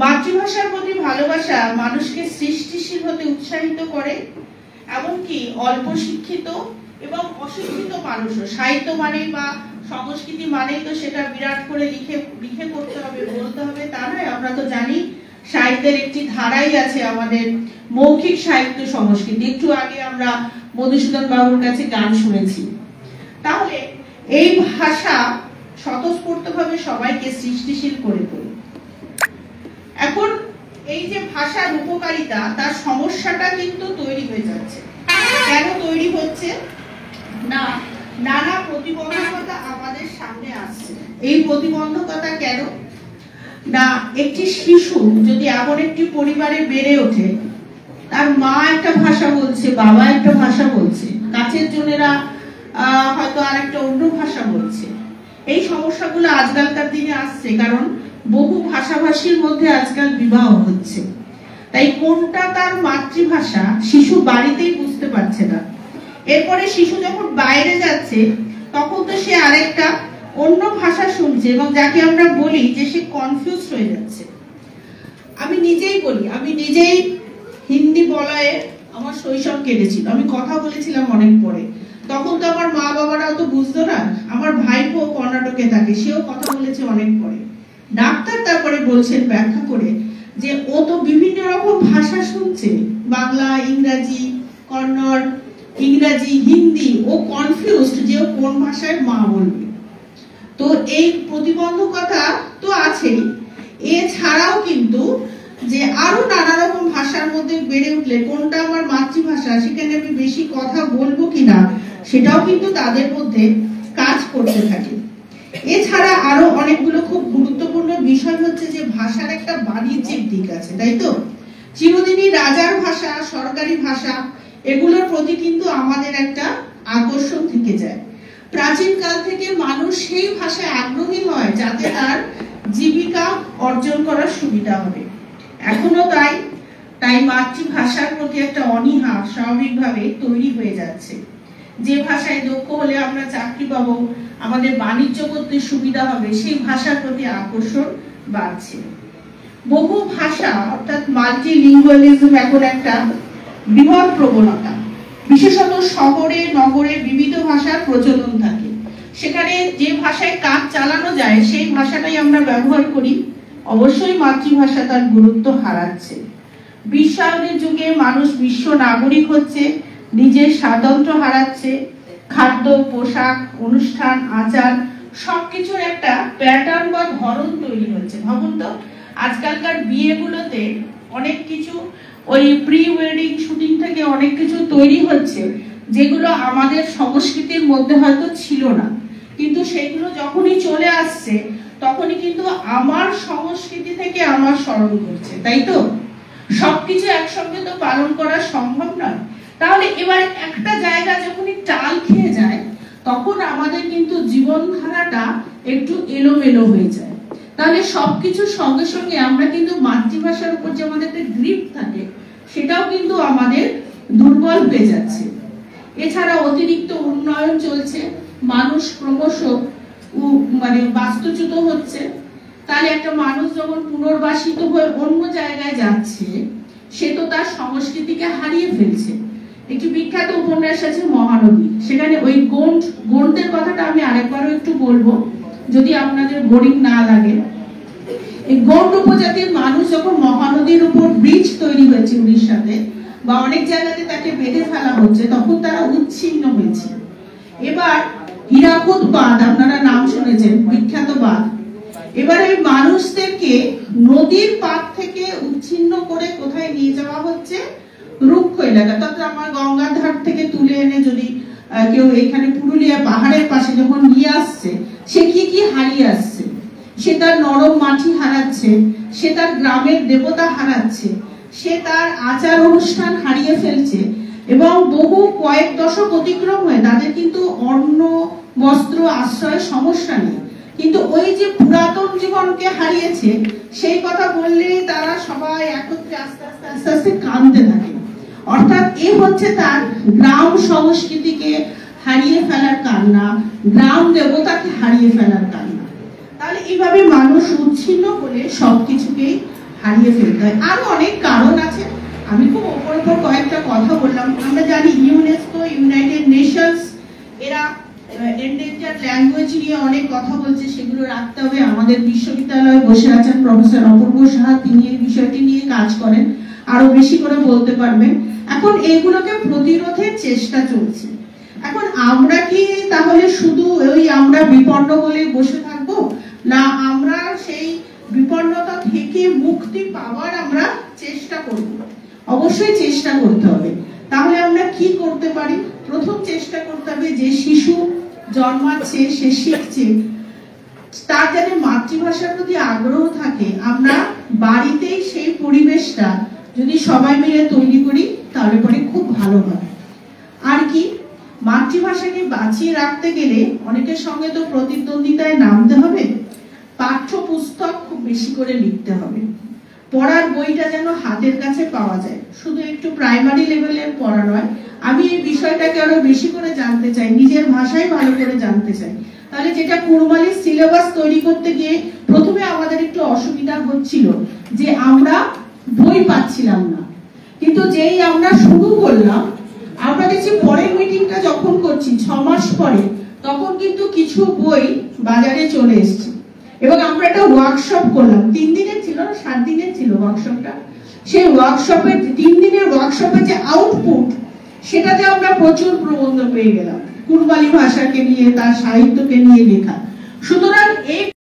মাতৃভাষার প্রতি ভালোবাসা মানুষকে সৃষ্টিশীল হতে উৎসাহিত করে, এমনকি অল্প শিক্ষিত এবং অশিক্ষিত মানুষও। সাহিত্য মানেই বা সংস্কৃতি মানেই তো সেটা বিরাট করে লিখে করতে হবে, বলতে হবে, তা নয়। আমরা তো জানি সাহিত্যের একটি ধারাই আছে আমাদের মৌখিক সাহিত্য সংস্কৃতি। একটু আগে আমরা মধুসূদন বাবুর কাছে গান শুনেছি। তাহলে এই ভাষা স্বতঃস্ফূর্তভাবে সবাইকে সৃষ্টিশীল করে তোলে। এখন এই যে ভাষার উপকারিতা, তার সমস্যাটা কিন্তু তৈরি হয়ে যাচ্ছে। কেন তৈরি হচ্ছে না? নানা প্রতিবন্ধকতা আমাদের সামনে আসছে। এই প্রতিবন্ধকতা কেন না? একটি শিশু যদি এমন একটি পরিবারে বেড়ে ওঠে, তার মা একটা ভাষা বলছে, বাবা একটা ভাষা বলছে, কাছের জনেরা হয়তো আর একটা অন্য ভাষা বলছে, এই সমস্যাগুলো আজকালকার দিনে আসছে। কারণ বহু ভাষাভাষীর মধ্যে আজকাল বিবাহ হচ্ছে। তাই কোনটা তার মাতৃভাষা শিশু বাড়িতেই বুঝতে পারছে না। এরপরে শিশু যখন বাইরে যাচ্ছে, তখন তো সে আরেকটা অন্য ভাষা শুনছে, এবং যাকে আমরা বলি যে সে কনফিউজ হয়ে যাচ্ছে। আমি নিজেই বলি, আমি নিজেই হিন্দি বলায় আমার শৈশব কেটেছিল। আমি কথা বলেছিলাম অনেক পরে, তখন তো আমার মা বাবারাও তো বুঝতো না। আমার ভাইপো কর্ণাটকে থাকে, সেও কথা বলেছে অনেক পরে। ডাক্তার তারপরে বলছেন ব্যাখ্যা করে যে ও তো বিভিন্ন রকম ভাষা শুনছে, বাংলা, ইংরাজি, কন্নড়, ইংরাজি, হিন্দি, ও কনফিউজড যে ও কোন ভাষায় মা বলবে। তো এই প্রতিবন্ধকতা তো আছেই। এছাড়াও কিন্তু যে আরো নানা রকম ভাষার মধ্যে বেড়ে উঠলে কোনটা আমার মাতৃভাষা, সেখানে আমি বেশি কথা বলবো কিনা, সেটাও কিন্তু তাদের মধ্যে কাজ করতে থাকে। এছাড়া আরো অনেকগুলো খুব গুরুত্বপূর্ণ বিষয় হচ্ছে যে ভাষার একটা বাণিজ্যিক দিক আছে, তাই তো? চিরদিনই রাজার ভাষা, সরকারি ভাষা, এগুলোর প্রতি কিন্তু আমাদের একটা আকর্ষণ থেকে যায়। প্রাচীন কাল থেকে মানুষ সেই ভাষায় আগ্রহী হয় যাতে তার জীবিকা অর্জন করার সুবিধা হবে। এখনো তাই মাতৃভাষার প্রতি একটা অনীহা স্বাভাবিকভাবে তৈরি হয়ে যাচ্ছে। যে ভাষায় দক্ষ হলে আমরা চাকরি পাবো, আমাদের বাণিজ্য করতে সুবিধা হবে, সেই ভাষার প্রতি আকর্ষণ বাড়ছে। বহু ভাষা অর্থাৎ মাল্টিলিঙ্গুয়ালিজম এখন একটা বৃহৎ প্রবণতা। বিশেষত শহরে নগরে বিবিধ ভাষার প্রচলন থাকে। সেখানে যে ভাষায় কাজ চালানো যায় সেই ভাষাটাই আমরা ব্যবহার করি। অবশ্যই মাতৃভাষা তার গুরুত্ব হারাচ্ছে। বিশ্বায়নের যুগে মানুষ বিশ্ব নাগরিক হচ্ছে, নিজের স্বাতন্ত্র্য হারাচ্ছে। খাদ্য, পোশাক, অনুষ্ঠান, আচার সবকিছুর একটা প্যাটার্ন বা ধরন তৈরি হচ্ছে। ভাবুন তো, আজকালকার বিয়েগুলোতে অনেক কিছু ওই প্রি ওয়েডিং শুটিং থেকে অনেক কিছু তৈরি হচ্ছে যেগুলো আমাদের সংস্কৃতির মধ্যে হয়তো ছিল না, কিন্তু সেগুলো যখনই চলে আসছে তখনই কিন্তু আমার সংস্কৃতি থেকে আমার স্মরণ করছে, তাই তো? সবকিছু একসঙ্গে তো পালন করা সম্ভব নয়। তাহলে এবার একটা জায়গা যখনই টাল খেয়ে যায়, তখন আমাদের কিন্তু জীবনধারাটা একটু এলোমেলো হয়ে যায়। তাহলে সবকিছুর সঙ্গে সঙ্গে আমরা কিন্তু মাতৃভাষার উপর যে আমাদের একটা গ্রিপ থাকে, সেটাও কিন্তু আমাদের দুর্বল হয়ে যাচ্ছে। এছাড়া অতিরিক্ত উন্নয়ন চলছে, মানুষ ক্রমশ বাস্তুচ্যুত হচ্ছে। তাহলে একটা মানুষ যখন পুনর্বাসিত হয়ে অন্য জায়গায় যাচ্ছে, সে তো তার সংস্কৃতিকে হারিয়ে ফেলছে। একটি বিখ্যাত উপন্যাস আছে মহানদী, সেখানে ওই গন্ডদের কথাটা আমি আরেকবারও একটু বলবো, যদি আপনাদের বোরিং না লাগে। এই গন্ড উপজাতির মানুষ যখন মহানদীর উপর ব্রিজ তৈরি হয়েছে উড়িষ্যাতে, বা অনেক জায়গাতে তাকে বেঁধে ফেলা হচ্ছে, তখন তারা উচ্ছিন্ন হয়েছে। এবার হীরাকুদ বাঁধ, আপনারা নাম শুনেছেন, বিখ্যাত বাঁধ। এবার এই মানুষদেরকে নদীর পাড় থেকে উচ্ছিন্ন করে কোথায় নিয়ে যাওয়া হচ্ছে? রুক্ষ এলাকা। তখন আমার গঙ্গার ধার থেকে তুলে এনে যদি কেউ এখানে পুরুলিয়া পাহাড়ের পাশে যখন নিয়ে আসছে, সে কি হারিয়ে আসছে? সে তার নরম মাটি হারাচ্ছে, সে তার গ্রামের দেবতা হারাচ্ছে, সে তার আচার অনুষ্ঠান হারিয়ে ফেলছে, এবং বহু কয়েক দশক অতিক্রম হয়ে তাদের কিন্তু অন্ন, বস্ত্র, আশ্রয়ের সমস্যা নেই, কিন্তু ওই যে পুরাতন জীবনকে হারিয়েছে সেই কথা বললে তারা সবাই একত্রে আস্তে আস্তে আস্তে আস্তে কাঁদতে থাকে। অর্থাৎ এ হচ্ছে তার গ্রাম সংস্কৃতিকে হারিয়ে ফেলার কান্না, গ্রাম দেবতাকে হারিয়ে ফেলার কান্না। তাহলে এইভাবে মানুষ উচ্ছিন্ন হলে সবকিছুকেই হারিয়ে ফেলতে হয়। আরো অনেক কারণ আছে, আমি খুব ওপর ওপর কয়েকটা কথা বললাম। আমরা জানি ইউনেস্কো, ইউনাইটেড নেশনস এরা এন্ডেঞ্জার্ড ল্যাঙ্গুয়েজ নিয়ে অনেক কথা বলছে, সেগুলো রাখতে হবে। আমাদের বিশ্ববিদ্যালয়ে বসে আছেন প্রফেসর অপূর্ব সাহা, তিনি এই বিষয়টি নিয়ে কাজ করেন, আরো বেশি করে বলতে পারবেন। এখন এইগুলোকে প্রতিরোধের চেষ্টা চলছে। এখন আমরা কি তাহলে শুধু ওই আমরা বিপন্ন বলে বসে থাকবো না, আমরা সেই বিপন্নতা থেকে মুক্তি পাওয়ার আমরা চেষ্টা করব? অবশ্যই চেষ্টা করতে হবে। তাহলে আমরা কি করতে পারি? প্রথম চেষ্টা করতে হবে যে শিশু জন্মাচ্ছে, সে শিখছে, তার যাতে মাতৃভাষার প্রতি আগ্রহ থাকে, আমরা বাড়িতেই সেই পরিবেশটা যদি সবাই মিলে তৈরি করি তাহলে পরে খুব ভালো হয়। আর কি, মাতৃভাষাকে বাঁচিয়ে রাখতে গেলে অনেকের সঙ্গে তো প্রতিদ্বন্দ্বিতায় নামতে হবে। পাঠ্যপুস্তক খুব বেশি করে লিখতে হবে, পড়ার বইটা যেন হাতের কাছে পাওয়া যায়, শুধু একটু প্রাইমারি লেভেলের পড়া নয়। আমি এই বিষয়টাকে আরো বেশি করে জানতে চাই, নিজের ভাষায় ভালো করে জানতে চাই। তাহলে যেটা কুড়মালির সিলেবাস তৈরি করতে গিয়ে প্রথমে আমাদের একটু অসুবিধা হচ্ছিল যে আমরা বই পাচ্ছিলাম না, কিন্তু যেই আমরা শুরু করলাম, আমরা দেখছি পরের মিটিংটা যখন করছি 6 মাস পরে, তখন কিন্তু কিছু বই বাজারে চলে এসেছে। এবং আমরা একটা ওয়ার্কশপ করলাম, 3 দিনের ছিল না 7 দিনের ছিল ওয়ার্কশপটা। সেই ওয়ার্কশপের 3 দিনের ওয়ার্কশপের যে আউটপুট, সেটাতে আমরা প্রচুর প্রবন্ধ পেয়ে গেলাম কুড়মালি ভাষাকে নিয়ে, তার সাহিত্যকে নিয়ে লেখা। সুতরাং এই